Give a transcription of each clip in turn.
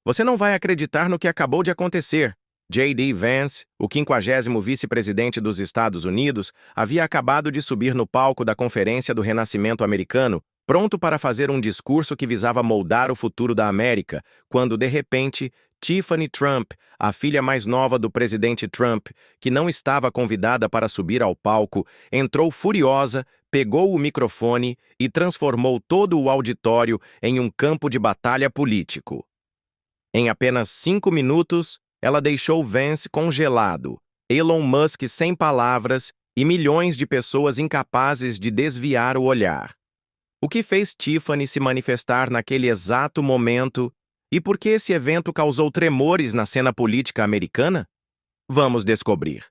Você não vai acreditar no que acabou de acontecer. J.D. Vance, o 50º vice-presidente dos Estados Unidos, havia acabado de subir no palco da Conferência do Renascimento Americano, pronto para fazer um discurso que visava moldar o futuro da América, quando, de repente, Tiffany Trump, a filha mais nova do presidente Trump, que não estava convidada para subir ao palco, entrou furiosa, pegou o microfone e transformou todo o auditório em um campo de batalha político. Em apenas 5 minutos, ela deixou Vance congelado, Elon Musk sem palavras e milhões de pessoas incapazes de desviar o olhar. O que fez Tiffany se manifestar naquele exato momento e por que esse evento causou tremores na cena política americana? Vamos descobrir.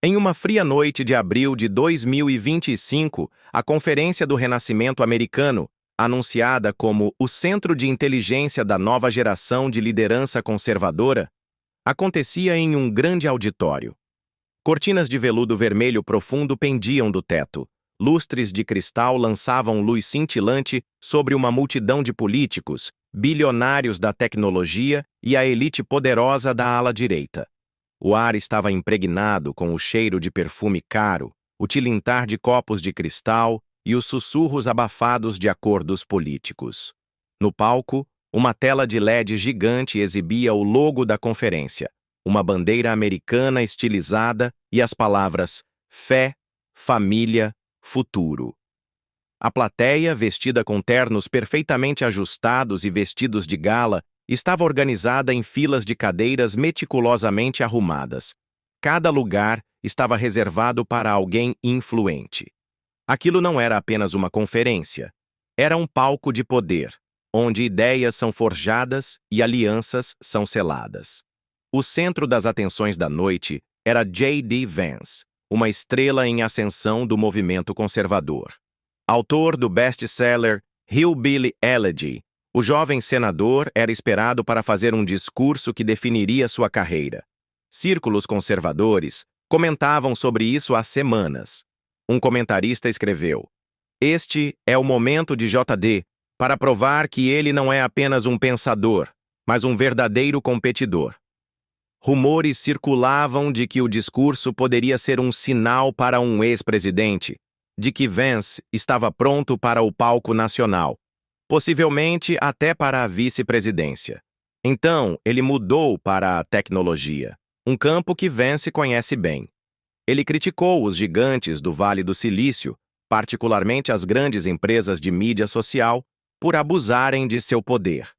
Em uma fria noite de abril de 2025, a Conferência do Renascimento Americano, anunciada como o Centro de Inteligência da Nova Geração de Liderança Conservadora, acontecia em um grande auditório. Cortinas de veludo vermelho profundo pendiam do teto. Lustres de cristal lançavam luz cintilante sobre uma multidão de políticos, bilionários da tecnologia e a elite poderosa da ala direita. O ar estava impregnado com o cheiro de perfume caro, o tilintar de copos de cristal e os sussurros abafados de acordos políticos. No palco, uma tela de LED gigante exibia o logo da conferência, uma bandeira americana estilizada e as palavras fé, família, futuro. A plateia, vestida com ternos perfeitamente ajustados e vestidos de gala, estava organizada em filas de cadeiras meticulosamente arrumadas. Cada lugar estava reservado para alguém influente. Aquilo não era apenas uma conferência. Era um palco de poder, onde ideias são forjadas e alianças são seladas. O centro das atenções da noite era J.D. Vance, uma estrela em ascensão do movimento conservador. Autor do best-seller Hillbilly Elegy, o jovem senador era esperado para fazer um discurso que definiria sua carreira. Círculos conservadores comentavam sobre isso há semanas. Um comentarista escreveu: "Este é o momento de J.D. para provar que ele não é apenas um pensador, mas um verdadeiro competidor." Rumores circulavam de que o discurso poderia ser um sinal para um ex-presidente, de que Vance estava pronto para o palco nacional, possivelmente até para a vice-presidência. Então, ele mudou para a tecnologia, um campo que Vance conhece bem. Ele criticou os gigantes do Vale do Silício, particularmente as grandes empresas de mídia social, por abusarem de seu poder.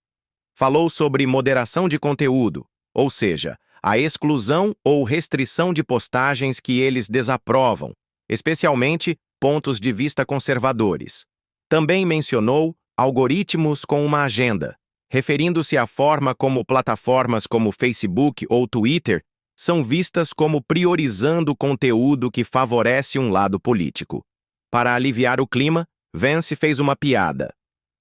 Falou sobre moderação de conteúdo, ou seja, a exclusão ou restrição de postagens que eles desaprovam, especialmente pontos de vista conservadores. Também mencionou algoritmos com uma agenda, referindo-se à forma como plataformas como Facebook ou Twitter são vistas como priorizando conteúdo que favorece um lado político. Para aliviar o clima, Vance fez uma piada.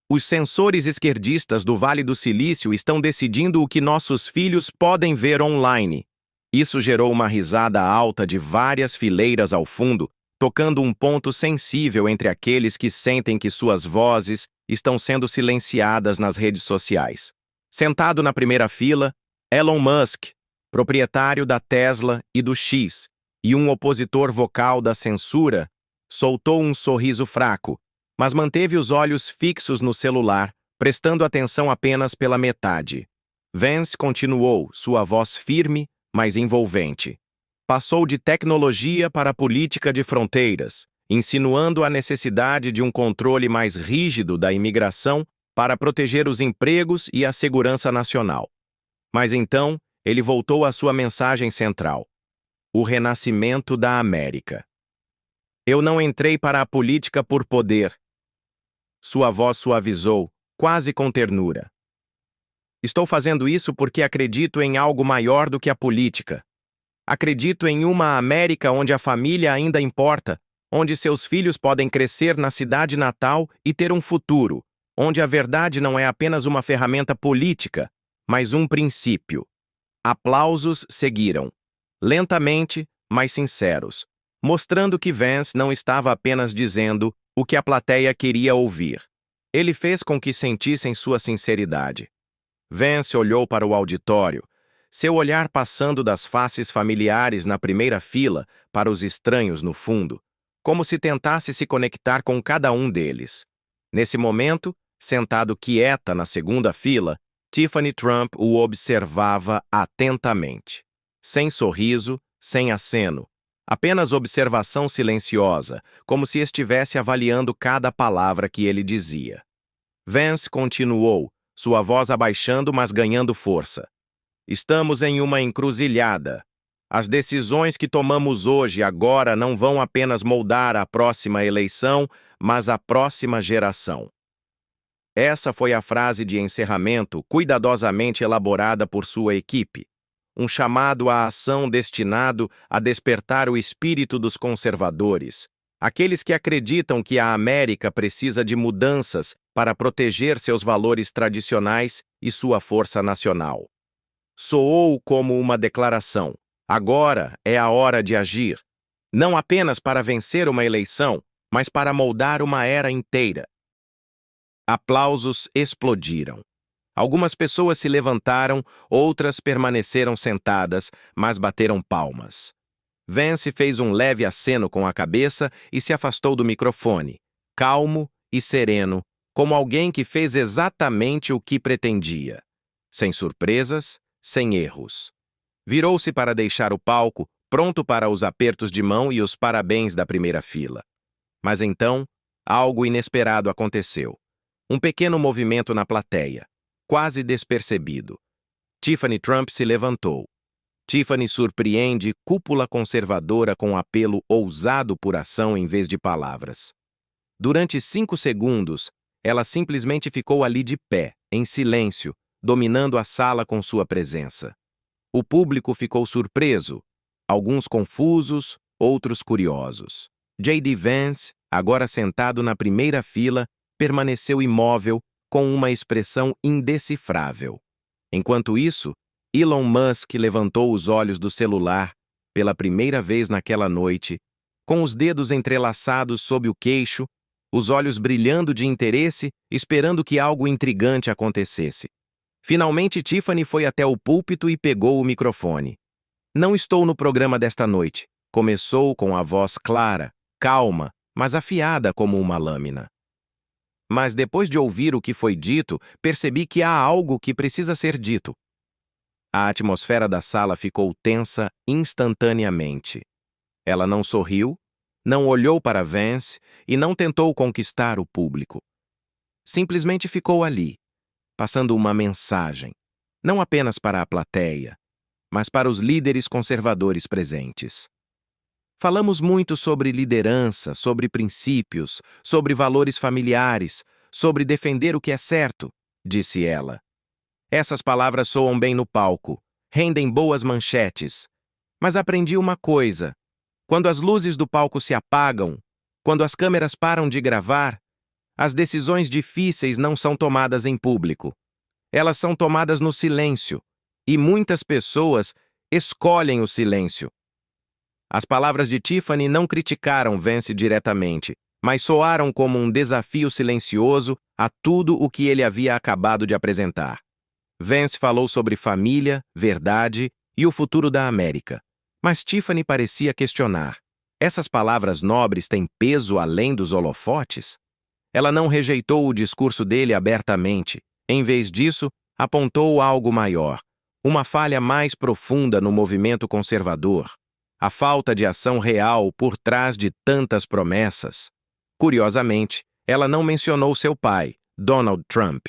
Os censores esquerdistas do Vale do Silício estão decidindo o que nossos filhos podem ver online. Isso gerou uma risada alta de várias fileiras ao fundo, tocando um ponto sensível entre aqueles que sentem que suas vozes estão sendo silenciadas nas redes sociais. Sentado na primeira fila, Elon Musk, proprietário da Tesla e do X, e um opositor vocal da censura, soltou um sorriso fraco, mas manteve os olhos fixos no celular, prestando atenção apenas pela metade. Vance continuou, sua voz firme, mas envolvente. Passou de tecnologia para política de fronteiras, insinuando a necessidade de um controle mais rígido da imigração para proteger os empregos e a segurança nacional. Mas então, ele voltou à sua mensagem central: o renascimento da América. Eu não entrei para a política por poder. Sua voz suavizou, quase com ternura. Estou fazendo isso porque acredito em algo maior do que a política. Acredito em uma América onde a família ainda importa, onde seus filhos podem crescer na cidade natal e ter um futuro, onde a verdade não é apenas uma ferramenta política, mas um princípio. Aplausos seguiram, lentamente, mas sinceros, mostrando que Vance não estava apenas dizendo o que a plateia queria ouvir. Ele fez com que sentissem sua sinceridade. Vance olhou para o auditório, seu olhar passando das faces familiares na primeira fila para os estranhos no fundo, como se tentasse se conectar com cada um deles. Nesse momento, sentado quieta na segunda fila, Tiffany Trump o observava atentamente. Sem sorriso, sem aceno, apenas observação silenciosa, como se estivesse avaliando cada palavra que ele dizia. Vance continuou, sua voz abaixando, mas ganhando força. Estamos em uma encruzilhada. As decisões que tomamos hoje e agora não vão apenas moldar a próxima eleição, mas a próxima geração. Essa foi a frase de encerramento cuidadosamente elaborada por sua equipe. Um chamado à ação destinado a despertar o espírito dos conservadores, aqueles que acreditam que a América precisa de mudanças para proteger seus valores tradicionais e sua força nacional. Soou como uma declaração. Agora é a hora de agir. Não apenas para vencer uma eleição, mas para moldar uma era inteira. Aplausos explodiram. Algumas pessoas se levantaram, outras permaneceram sentadas, mas bateram palmas. Vance fez um leve aceno com a cabeça e se afastou do microfone, calmo e sereno, como alguém que fez exatamente o que pretendia. Sem surpresas, sem erros. Virou-se para deixar o palco, pronto para os apertos de mão e os parabéns da primeira fila. Mas então, algo inesperado aconteceu. Um pequeno movimento na plateia, quase despercebido. Tiffany Trump se levantou. Tiffany surpreende cúpula conservadora com apelo ousado por ação em vez de palavras. Durante 5 segundos, ela simplesmente ficou ali de pé, em silêncio, dominando a sala com sua presença. O público ficou surpreso, alguns confusos, outros curiosos. J.D. Vance, agora sentado na primeira fila, permaneceu imóvel, com uma expressão indecifrável. Enquanto isso, Elon Musk levantou os olhos do celular, pela primeira vez naquela noite, com os dedos entrelaçados sob o queixo, os olhos brilhando de interesse, esperando que algo intrigante acontecesse. Finalmente, Tiffany foi até o púlpito e pegou o microfone. Não estou no programa desta noite. Começou com a voz clara, calma, mas afiada como uma lâmina. Mas depois de ouvir o que foi dito, percebi que há algo que precisa ser dito. A atmosfera da sala ficou tensa instantaneamente. Ela não sorriu, não olhou para Vance e não tentou conquistar o público. Simplesmente ficou ali, passando uma mensagem, não apenas para a plateia, mas para os líderes conservadores presentes. Falamos muito sobre liderança, sobre princípios, sobre valores familiares, sobre defender o que é certo, disse ela. Essas palavras soam bem no palco, rendem boas manchetes. Mas aprendi uma coisa. Quando as luzes do palco se apagam, quando as câmeras param de gravar, as decisões difíceis não são tomadas em público. Elas são tomadas no silêncio, e muitas pessoas escolhem o silêncio. As palavras de Tiffany não criticaram Vance diretamente, mas soaram como um desafio silencioso a tudo o que ele havia acabado de apresentar. Vance falou sobre família, verdade e o futuro da América. Mas Tiffany parecia questionar. Essas palavras nobres têm peso além dos holofotes? Ela não rejeitou o discurso dele abertamente. Em vez disso, apontou algo maior, uma falha mais profunda no movimento conservador. A falta de ação real por trás de tantas promessas. Curiosamente, ela não mencionou seu pai, Donald Trump.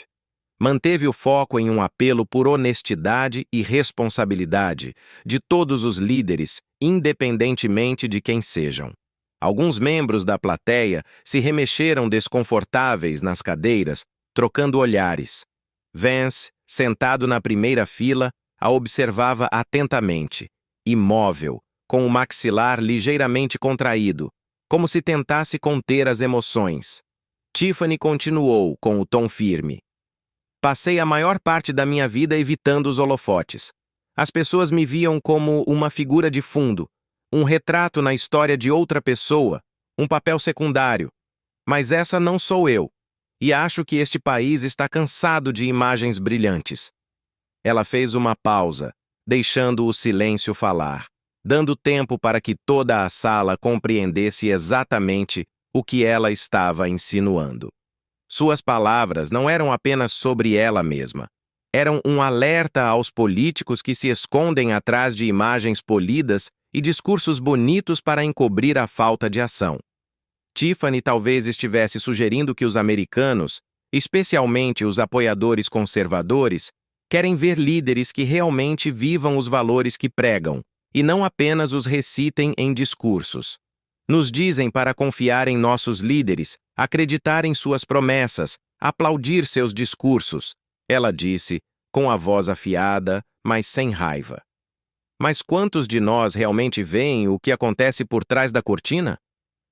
Manteve o foco em um apelo por honestidade e responsabilidade de todos os líderes, independentemente de quem sejam. Alguns membros da plateia se remexeram desconfortáveis nas cadeiras, trocando olhares. Vance, sentado na primeira fila, a observava atentamente, imóvel, com o maxilar ligeiramente contraído, como se tentasse conter as emoções. Tiffany continuou com o tom firme. Passei a maior parte da minha vida evitando os holofotes. As pessoas me viam como uma figura de fundo, um retrato na história de outra pessoa, um papel secundário. Mas essa não sou eu, e acho que este país está cansado de imagens brilhantes. Ela fez uma pausa, deixando o silêncio falar, dando tempo para que toda a sala compreendesse exatamente o que ela estava insinuando. Suas palavras não eram apenas sobre ela mesma. Eram um alerta aos políticos que se escondem atrás de imagens polidas e discursos bonitos para encobrir a falta de ação. Tiffany talvez estivesse sugerindo que os americanos, especialmente os apoiadores conservadores, querem ver líderes que realmente vivam os valores que pregam, e não apenas os recitem em discursos. Nos dizem para confiar em nossos líderes, acreditar em suas promessas, aplaudir seus discursos, ela disse, com a voz afiada, mas sem raiva. Mas quantos de nós realmente veem o que acontece por trás da cortina?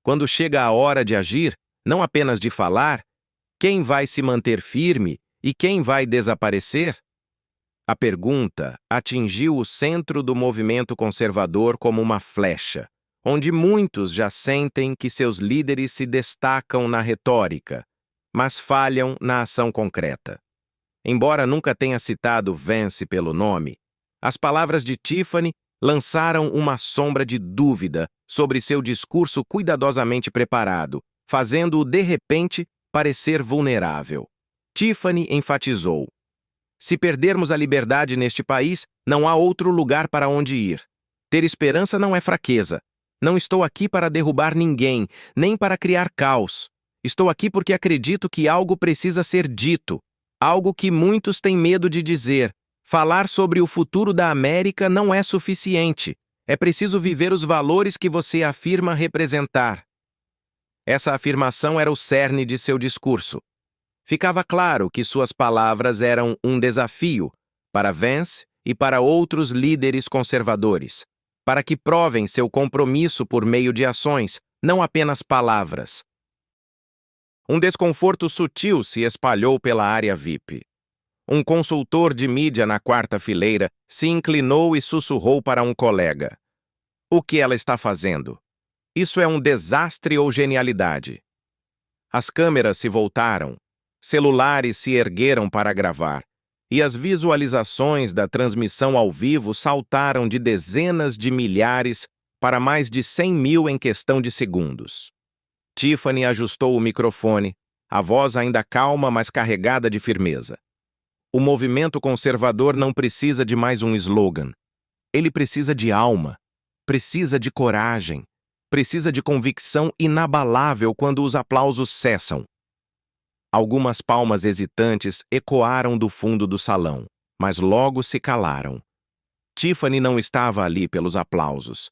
Quando chega a hora de agir, não apenas de falar, quem vai se manter firme e quem vai desaparecer? A pergunta atingiu o centro do movimento conservador como uma flecha, onde muitos já sentem que seus líderes se destacam na retórica, mas falham na ação concreta. Embora nunca tenha citado Vance pelo nome, as palavras de Tiffany lançaram uma sombra de dúvida sobre seu discurso cuidadosamente preparado, fazendo-o, de repente, parecer vulnerável. Tiffany enfatizou: se perdermos a liberdade neste país, não há outro lugar para onde ir. Ter esperança não é fraqueza. Não estou aqui para derrubar ninguém, nem para criar caos. Estou aqui porque acredito que algo precisa ser dito, algo que muitos têm medo de dizer. Falar sobre o futuro da América não é suficiente. É preciso viver os valores que você afirma representar. Essa afirmação era o cerne de seu discurso. Ficava claro que suas palavras eram um desafio para Vance e para outros líderes conservadores, para que provem seu compromisso por meio de ações, não apenas palavras. Um desconforto sutil se espalhou pela área VIP. Um consultor de mídia na quarta fileira se inclinou e sussurrou para um colega: o que ela está fazendo? Isso é um desastre ou genialidade? As câmeras se voltaram, celulares se ergueram para gravar, e as visualizações da transmissão ao vivo saltaram de dezenas de milhares para mais de 100 mil em questão de segundos. Tiffany ajustou o microfone, a voz ainda calma, mas carregada de firmeza. O movimento conservador não precisa de mais um slogan. Ele precisa de alma, precisa de coragem, precisa de convicção inabalável quando os aplausos cessam. Algumas palmas hesitantes ecoaram do fundo do salão, mas logo se calaram. Tiffany não estava ali pelos aplausos.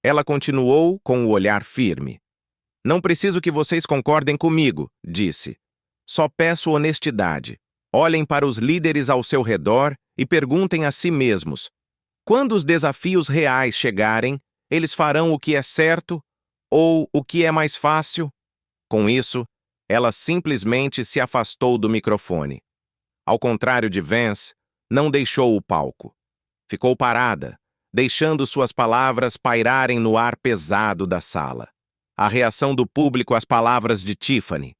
Ela continuou com o olhar firme. Não preciso que vocês concordem comigo, disse. Só peço honestidade. Olhem para os líderes ao seu redor e perguntem a si mesmos: quando os desafios reais chegarem, eles farão o que é certo ou o que é mais fácil? Com isso, ela simplesmente se afastou do microfone. Ao contrário de Vance, não deixou o palco. Ficou parada, deixando suas palavras pairarem no ar pesado da sala. A reação do público às palavras de Tiffany.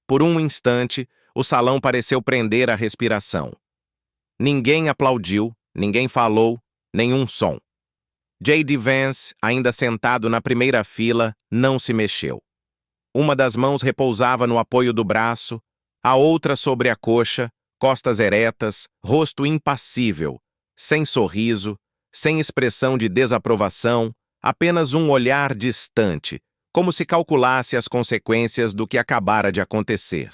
Por um instante, o salão pareceu prender a respiração. Ninguém aplaudiu, ninguém falou, nenhum som. J.D. Vance, ainda sentado na primeira fila, não se mexeu. Uma das mãos repousava no apoio do braço, a outra sobre a coxa, costas eretas, rosto impassível, sem sorriso, sem expressão de desaprovação, apenas um olhar distante, como se calculasse as consequências do que acabara de acontecer.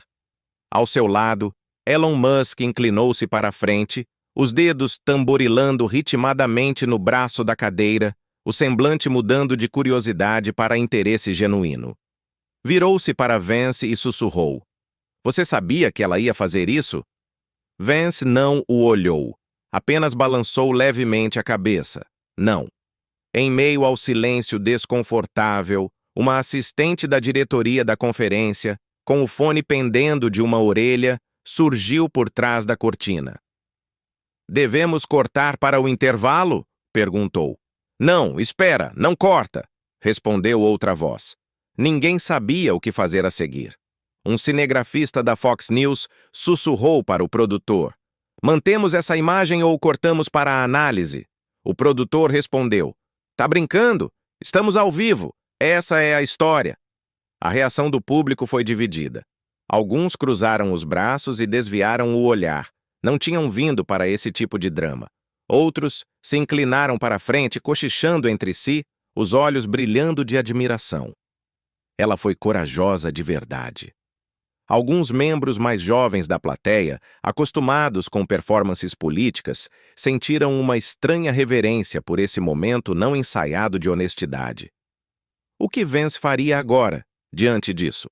Ao seu lado, Elon Musk inclinou-se para a frente, os dedos tamborilando ritmadamente no braço da cadeira, o semblante mudando de curiosidade para interesse genuíno. Virou-se para Vance e sussurrou: você sabia que ela ia fazer isso? Vance não o olhou, apenas balançou levemente a cabeça. Não. Em meio ao silêncio desconfortável, uma assistente da diretoria da conferência, com o fone pendendo de uma orelha, surgiu por trás da cortina. Devemos cortar para o intervalo? Perguntou. Não, espera, não corta, respondeu outra voz. Ninguém sabia o que fazer a seguir. Um cinegrafista da Fox News sussurrou para o produtor. Mantemos essa imagem ou cortamos para a análise? O produtor respondeu: Tá brincando? Estamos ao vivo. Essa é a história. A reação do público foi dividida. Alguns cruzaram os braços e desviaram o olhar. Não tinham vindo para esse tipo de drama. Outros se inclinaram para a frente, cochichando entre si, os olhos brilhando de admiração. Ela foi corajosa de verdade. Alguns membros mais jovens da plateia, acostumados com performances políticas, sentiram uma estranha reverência por esse momento não ensaiado de honestidade. O que Vance faria agora, diante disso?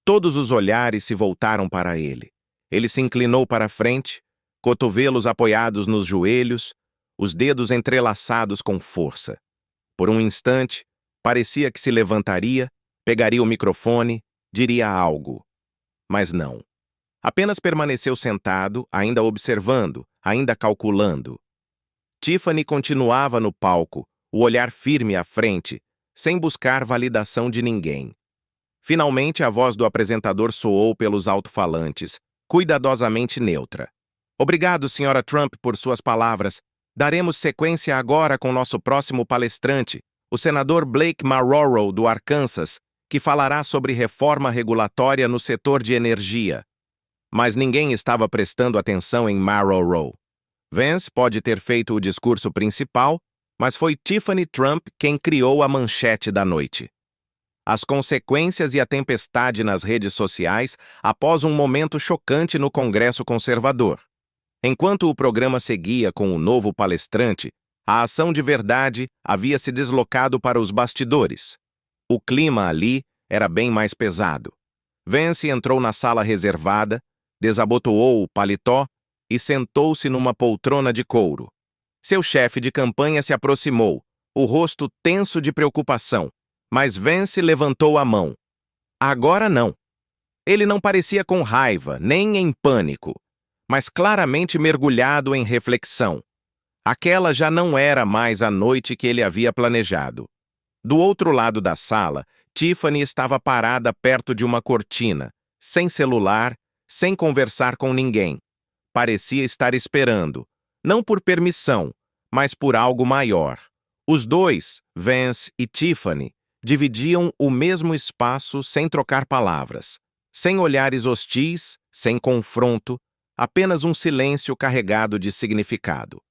Todos os olhares se voltaram para ele. Ele se inclinou para a frente, cotovelos apoiados nos joelhos, os dedos entrelaçados com força. Por um instante, parecia que se levantaria, pegaria o microfone, diria algo. Mas não. Apenas permaneceu sentado, ainda observando, ainda calculando. Tiffany continuava no palco, o olhar firme à frente, sem buscar validação de ninguém. Finalmente, a voz do apresentador soou pelos alto-falantes, cuidadosamente neutra. Obrigado, Sra. Trump, por suas palavras. Daremos sequência agora com nosso próximo palestrante, o senador Blake Marrero, do Arkansas, que falará sobre reforma regulatória no setor de energia. Mas ninguém estava prestando atenção em Marrero. Vance pode ter feito o discurso principal, mas foi Tiffany Trump quem criou a manchete da noite. As consequências e a tempestade nas redes sociais após um momento chocante no Congresso Conservador. Enquanto o programa seguia com o novo palestrante, a ação de verdade havia se deslocado para os bastidores. O clima ali era bem mais pesado. Vance entrou na sala reservada, desabotoou o paletó e sentou-se numa poltrona de couro. Seu chefe de campanha se aproximou, o rosto tenso de preocupação, mas Vance levantou a mão. Agora não. Ele não parecia com raiva, nem em pânico, mas claramente mergulhado em reflexão. Aquela já não era mais a noite que ele havia planejado. Do outro lado da sala, Tiffany estava parada perto de uma cortina, sem celular, sem conversar com ninguém. Parecia estar esperando, não por permissão, mas por algo maior. Os dois, Vance e Tiffany, dividiam o mesmo espaço sem trocar palavras, sem olhares hostis, sem confronto, apenas um silêncio carregado de significado.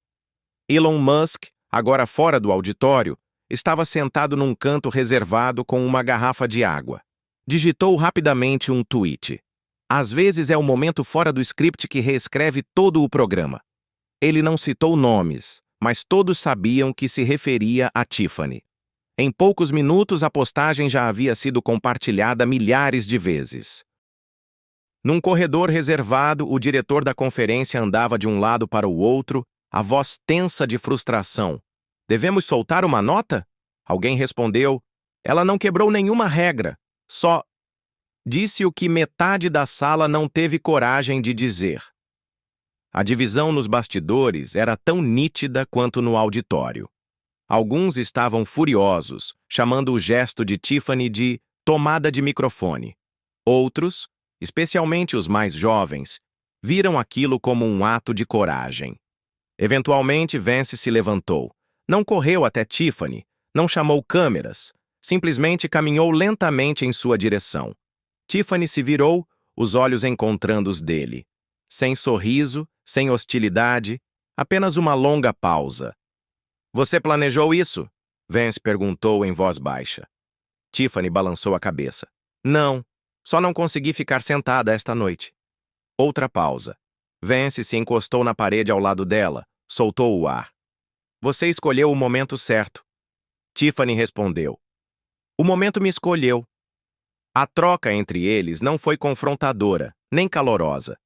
Elon Musk, agora fora do auditório, estava sentado num canto reservado com uma garrafa de água. Digitou rapidamente um tweet. Às vezes é o momento fora do script que reescreve todo o programa. Ele não citou nomes, mas todos sabiam que se referia a Tiffany. Em poucos minutos, a postagem já havia sido compartilhada milhares de vezes. Num corredor reservado, o diretor da conferência andava de um lado para o outro, a voz tensa de frustração. Devemos soltar uma nota? Alguém respondeu. Ela não quebrou nenhuma regra, só disse o que metade da sala não teve coragem de dizer. A divisão nos bastidores era tão nítida quanto no auditório. Alguns estavam furiosos, chamando o gesto de Tiffany de tomada de microfone. Outros, especialmente os mais jovens, viram aquilo como um ato de coragem. Eventualmente, Vance se levantou. Não correu até Tiffany, não chamou câmeras, simplesmente caminhou lentamente em sua direção. Tiffany se virou, os olhos encontrando os dele. Sem sorriso, sem hostilidade, apenas uma longa pausa. Você planejou isso? Vance perguntou em voz baixa. Tiffany balançou a cabeça. Não, só não consegui ficar sentada esta noite. Outra pausa. Vance se encostou na parede ao lado dela, soltou o ar. Você escolheu o momento certo. Tiffany respondeu. O momento me escolheu. A troca entre eles não foi confrontadora, nem calorosa.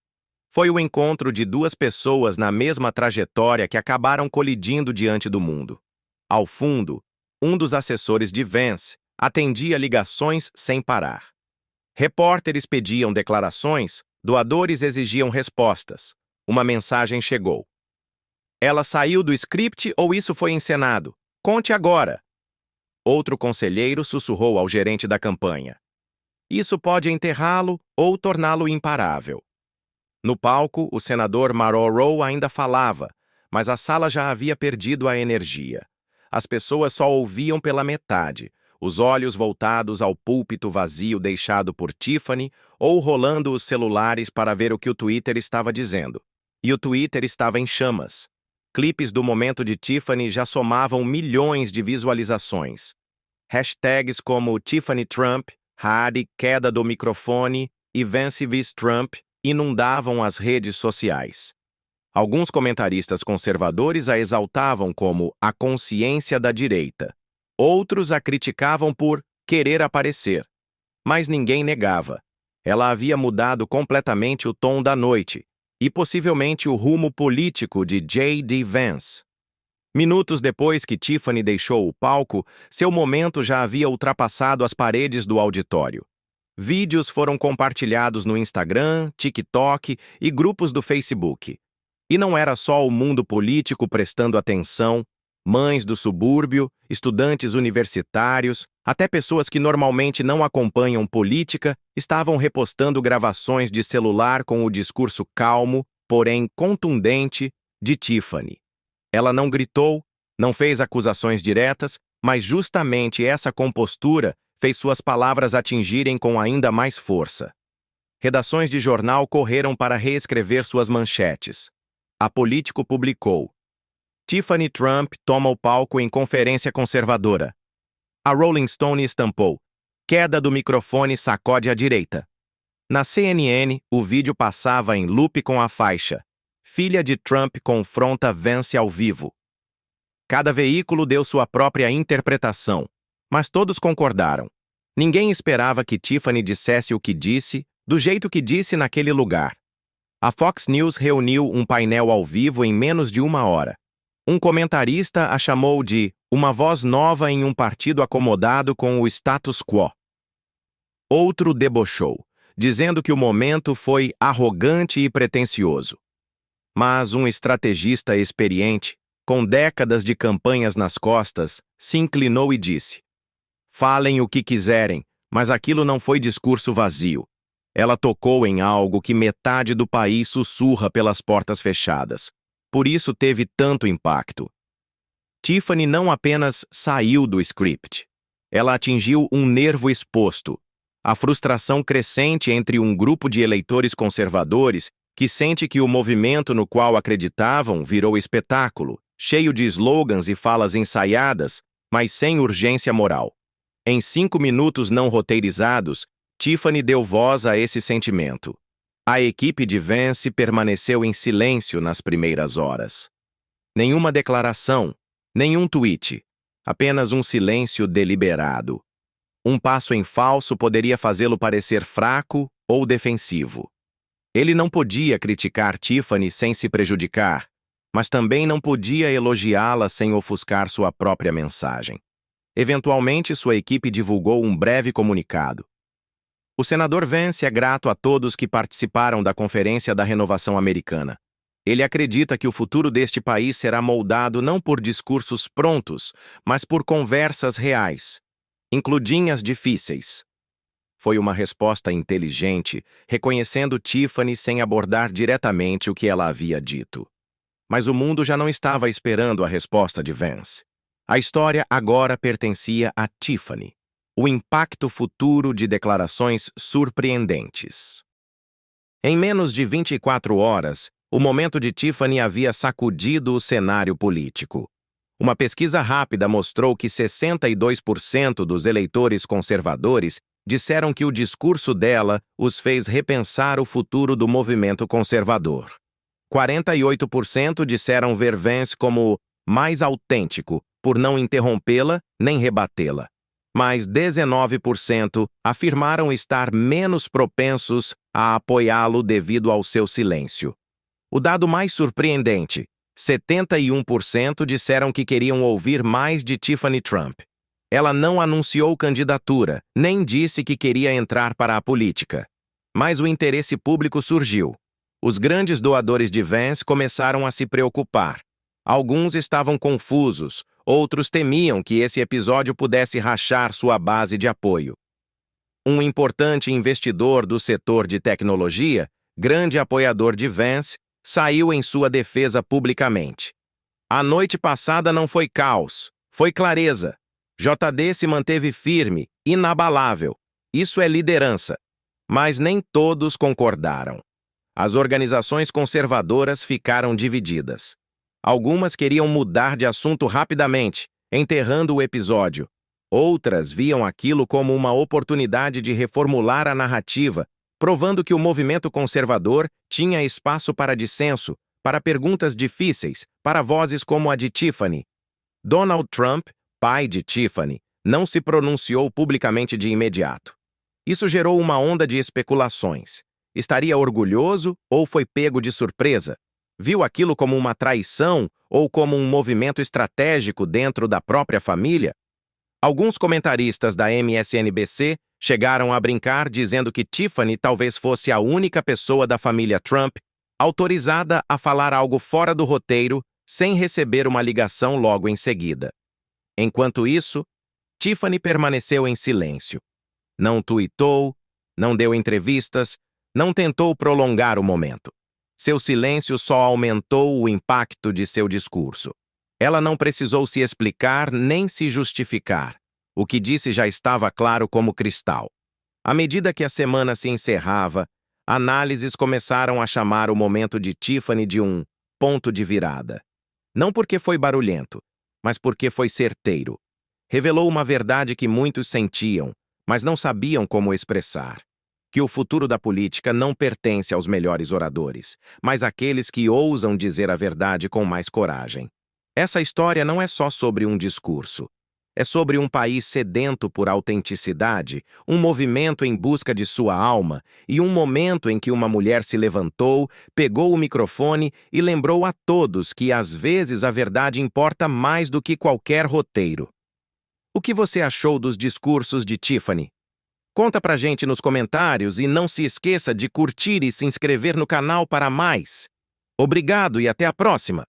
Foi o encontro de duas pessoas na mesma trajetória que acabaram colidindo diante do mundo. Ao fundo, um dos assessores de Vance atendia ligações sem parar. Repórteres pediam declarações, doadores exigiam respostas. Uma mensagem chegou. Ela saiu do script ou isso foi encenado? Conte agora! Outro conselheiro sussurrou ao gerente da campanha. Isso pode enterrá-lo ou torná-lo imparável. No palco, o senador Marrero ainda falava, mas a sala já havia perdido a energia. As pessoas só ouviam pela metade, os olhos voltados ao púlpito vazio deixado por Tiffany ou rolando os celulares para ver o que o Twitter estava dizendo. E o Twitter estava em chamas. Clipes do momento de Tiffany já somavam milhões de visualizações. Hashtags como Tiffany Trump, Harry, queda do microfone e Vance vs Trump inundavam as redes sociais. Alguns comentaristas conservadores a exaltavam como a consciência da direita. Outros a criticavam por querer aparecer. Mas ninguém negava. Ela havia mudado completamente o tom da noite e possivelmente o rumo político de J.D. Vance. Minutos depois que Tiffany deixou o palco, seu momento já havia ultrapassado as paredes do auditório. Vídeos foram compartilhados no Instagram, TikTok e grupos do Facebook. E não era só o mundo político prestando atenção, mães do subúrbio, estudantes universitários, até pessoas que normalmente não acompanham política estavam repostando gravações de celular com o discurso calmo, porém contundente, de Tiffany. Ela não gritou, não fez acusações diretas, mas justamente essa compostura fez suas palavras atingirem com ainda mais força. Redações de jornal correram para reescrever suas manchetes. A Político publicou: Tiffany Trump toma o palco em conferência conservadora. A Rolling Stone estampou: queda do microfone sacode à direita. Na CNN, o vídeo passava em loop com a faixa: filha de Trump confronta Vance ao vivo. Cada veículo deu sua própria interpretação, mas todos concordaram. Ninguém esperava que Tiffany dissesse o que disse, do jeito que disse naquele lugar. A Fox News reuniu um painel ao vivo em menos de uma hora. Um comentarista a chamou de uma voz nova em um partido acomodado com o status quo. Outro debochou, dizendo que o momento foi arrogante e pretensioso. Mas um estrategista experiente, com décadas de campanhas nas costas, se inclinou e disse: falem o que quiserem, mas aquilo não foi discurso vazio. Ela tocou em algo que metade do país sussurra pelas portas fechadas. Por isso teve tanto impacto. Tiffany não apenas saiu do script. Ela atingiu um nervo exposto. A frustração crescente entre um grupo de eleitores conservadores que sente que o movimento no qual acreditavam virou espetáculo, cheio de slogans e falas ensaiadas, mas sem urgência moral. Em 5 minutos não roteirizados, Tiffany deu voz a esse sentimento. A equipe de Vance permaneceu em silêncio nas primeiras horas. Nenhuma declaração, nenhum tweet, apenas um silêncio deliberado. Um passo em falso poderia fazê-lo parecer fraco ou defensivo. Ele não podia criticar Tiffany sem se prejudicar, mas também não podia elogiá-la sem ofuscar sua própria mensagem. Eventualmente, sua equipe divulgou um breve comunicado. O senador Vance é grato a todos que participaram da Conferência da Renovação Americana. Ele acredita que o futuro deste país será moldado não por discursos prontos, mas por conversas reais, includinhas difíceis. Foi uma resposta inteligente, reconhecendo Tiffany sem abordar diretamente o que ela havia dito. Mas o mundo já não estava esperando a resposta de Vance. A história agora pertencia a Tiffany. O impacto futuro de declarações surpreendentes. Em menos de 24 horas, o momento de Tiffany havia sacudido o cenário político. Uma pesquisa rápida mostrou que 62% dos eleitores conservadores disseram que o discurso dela os fez repensar o futuro do movimento conservador. 48% disseram ver Vance como mais autêntico, por não interrompê-la nem rebatê-la. Mas 19% afirmaram estar menos propensos a apoiá-lo devido ao seu silêncio. O dado mais surpreendente, 71% disseram que queriam ouvir mais de Tiffany Trump. Ela não anunciou candidatura, nem disse que queria entrar para a política. Mas o interesse público surgiu. Os grandes doadores de Vance começaram a se preocupar. Alguns estavam confusos, outros temiam que esse episódio pudesse rachar sua base de apoio. Um importante investidor do setor de tecnologia grande apoiador de Vance, saiu em sua defesa publicamente. A noite passada não foi caos, foi clareza. JD se manteve firme, inabalável. Isso é liderança. Mas nem todos concordaram. As organizações conservadoras ficaram divididas. Algumas queriam mudar de assunto rapidamente, enterrando o episódio. Outras viam aquilo como uma oportunidade de reformular a narrativa, provando que o movimento conservador tinha espaço para dissenso, para perguntas difíceis, para vozes como a de Tiffany. Donald Trump, pai de Tiffany, não se pronunciou publicamente de imediato. Isso gerou uma onda de especulações. Estaria orgulhoso ou foi pego de surpresa? Viu aquilo como uma traição ou como um movimento estratégico dentro da própria família? Alguns comentaristas da MSNBC chegaram a brincar dizendo que Tiffany talvez fosse a única pessoa da família Trump autorizada a falar algo fora do roteiro sem receber uma ligação logo em seguida. Enquanto isso, Tiffany permaneceu em silêncio. Não tuitou, não deu entrevistas, não tentou prolongar o momento. Seu silêncio só aumentou o impacto de seu discurso. Ela não precisou se explicar nem se justificar. O que disse já estava claro como cristal. À medida que a semana se encerrava, análises começaram a chamar o momento de Tiffany de um ponto de virada. Não porque foi barulhento, mas porque foi certeiro. Revelou uma verdade que muitos sentiam, mas não sabiam como expressar. Que o futuro da política não pertence aos melhores oradores, mas àqueles que ousam dizer a verdade com mais coragem. Essa história não é só sobre um discurso. É sobre um país sedento por autenticidade, um movimento em busca de sua alma e um momento em que uma mulher se levantou, pegou o microfone e lembrou a todos que às vezes a verdade importa mais do que qualquer roteiro. O que você achou dos discursos de Tiffany? Conta pra gente nos comentários e não se esqueça de curtir e se inscrever no canal para mais. Obrigado e até a próxima!